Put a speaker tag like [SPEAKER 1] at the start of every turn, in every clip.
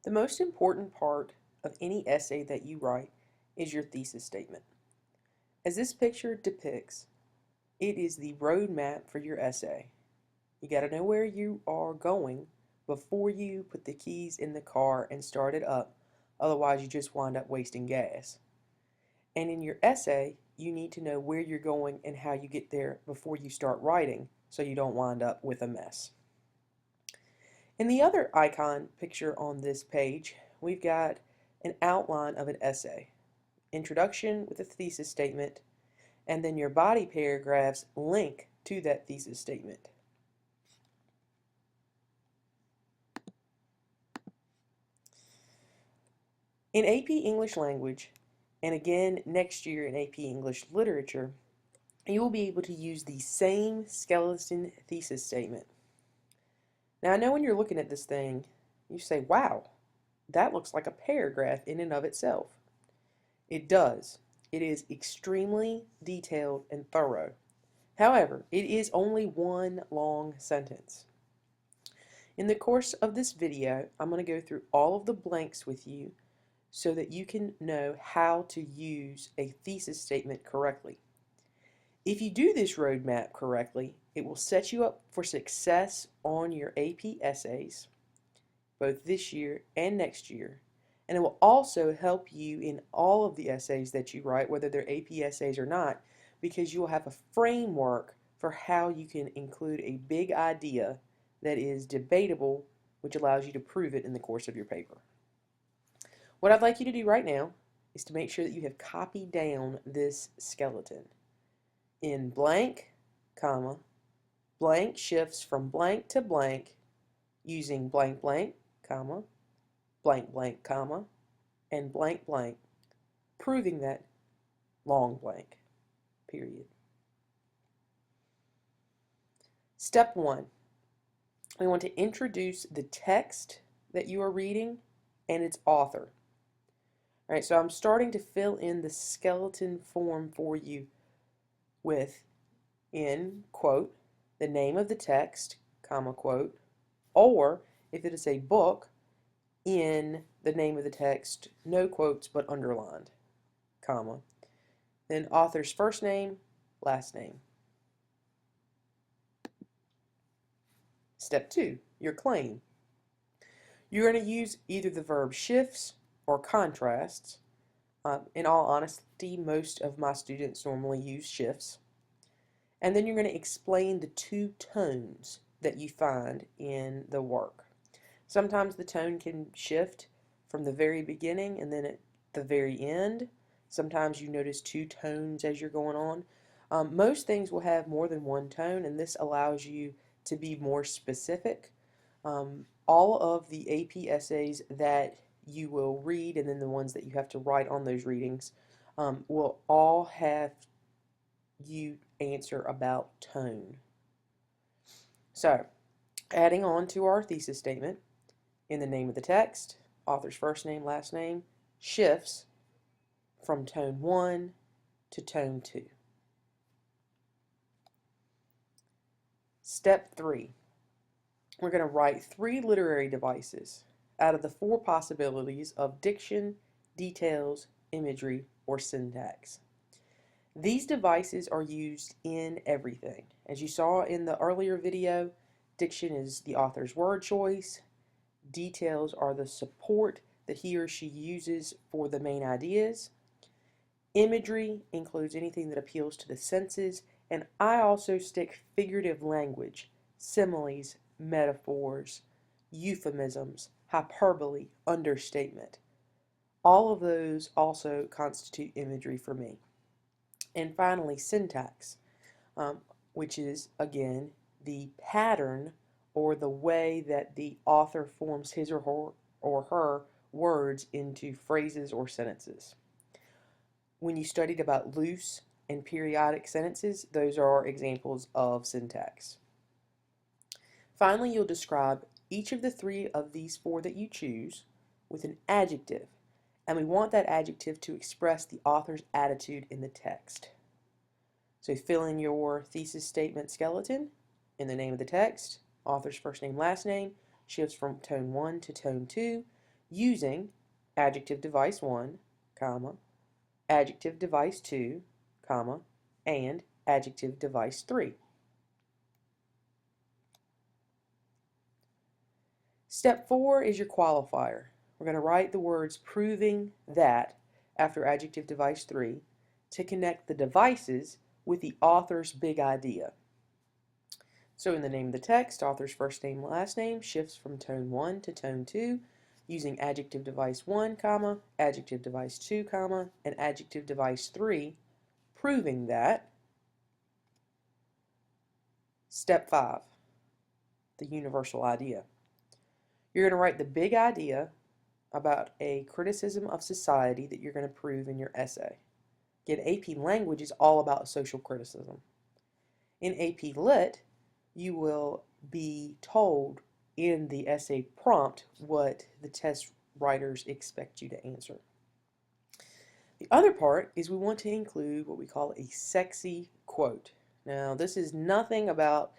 [SPEAKER 1] The most important part of any essay that you write is your thesis statement. As this picture depicts, it is the roadmap for your essay. You got to know where you are going before you put the keys in the car and start it up, otherwise you just wind up wasting gas. And in your essay, you need to know where you're going and how you get there before you start writing so you don't wind up with a mess. In the other icon picture on this page, we've got an outline of an essay. Introduction with a thesis statement, and then your body paragraphs link to that thesis statement. In AP English Language, and again next year in AP English Literature, you will be able to use the same skeleton thesis statement. Now I know when you're looking at this thing, you say, wow, that looks like a paragraph in and of itself. It does. It is extremely detailed and thorough. However, it is only one long sentence. In the course of this video, I'm going to go through all of the blanks with you so that you can know how to use a thesis statement correctly. If you do this roadmap correctly, it will set you up for success on your AP essays, both this year and next year. And it will also help you in all of the essays that you write, whether they're AP essays or not, because you will have a framework for how you can include a big idea that is debatable, which allows you to prove it in the course of your paper. What I'd like you to do right now is to make sure that you have copied down this skeleton. In blank, comma, blank shifts from blank to blank using blank blank, comma, blank blank, comma, and blank blank, proving that long blank, period. Step 1. We want to introduce the text that you are reading and its author. All right, so I'm starting to fill in the skeleton form for you with, in quote, the name of the text, comma, quote, or if it is a book, in the name of the text, no quotes but underlined, comma, then author's first name, last name. Step 2, your claim. You're going to use either the verb shifts or contrasts. In all honesty, most of my students normally use shifts. And then you're going to explain the two tones that you find in the work. Sometimes the tone can shift from the very beginning and then at the very end. Sometimes you notice two tones as you're going on. Most things will have more than one tone, and this allows you to be more specific. All of the AP essays that you will read, and then the ones that you have to write on those readings, will all have you answer about tone. So, adding on to our thesis statement, in the name of the text, author's first name, last name, shifts from tone 1 to tone 2. Step 3. We're going to write 3 literary devices out of the 4 possibilities of diction, details, imagery, or syntax. These devices are used in everything. As you saw in the earlier video, diction is the author's word choice. Details are the support that he or she uses for the main ideas. Imagery includes anything that appeals to the senses, and I also stick figurative language, similes, metaphors, euphemisms, hyperbole, understatement. All of those also constitute imagery for me. And finally, syntax, which is, again, the pattern or the way that the author forms his or her words into phrases or sentences. When you studied about loose and periodic sentences, those are examples of syntax. Finally, you'll describe each of the 3 of these 4 that you choose with an adjective, and we want that adjective to express the author's attitude in the text. So fill in your thesis statement skeleton in the name of the text, author's first name, last name, shifts from tone 1 to tone 2, using adjective device 1, comma, adjective device 2, comma, and adjective device 3. Step 4 is your qualifier. We're going to write the words proving that after adjective device 3 to connect the devices with the author's big idea. So in the name of the text, author's first name, last name shifts from tone 1 to tone 2 using adjective device 1, comma, adjective device 2, comma, and adjective device 3, proving that. Step 5, the universal idea. You're going to write the big idea about a criticism of society that you're going to prove in your essay. Again, AP Language is all about social criticism. In AP Lit, you will be told in the essay prompt what the test writers expect you to answer. The other part is we want to include what we call a sexy quote. Now, this is nothing about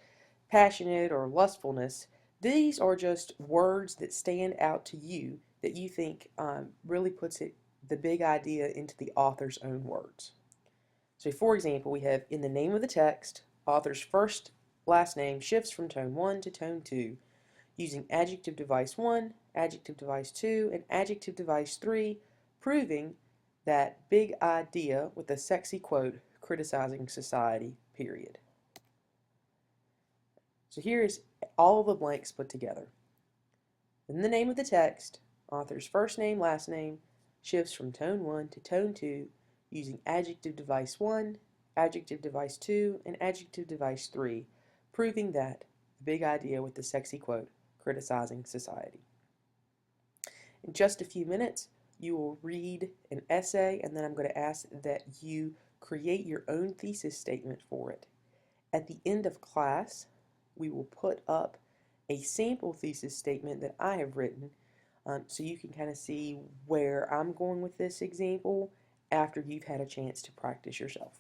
[SPEAKER 1] passionate or lustfulness. These are just words that stand out to you that you think really puts the big idea into the author's own words. So for example, we have in the name of the text, author's first last name shifts from tone 1 to tone 2 using adjective device 1, adjective device 2, and adjective device 3, proving that big idea with a sexy quote criticizing society, period. So here is all the blanks put together. In the name of the text, author's first name, last name shifts from tone 1 to tone 2 using adjective device 1, adjective device 2, and adjective device 3, proving that the big idea with the sexy quote criticizing society. In just a few minutes, you will read an essay, and then I'm going to ask that you create your own thesis statement for it. At the end of class, we will put up a sample thesis statement that I have written so you can kind of see where I'm going with this example after you've had a chance to practice yourself.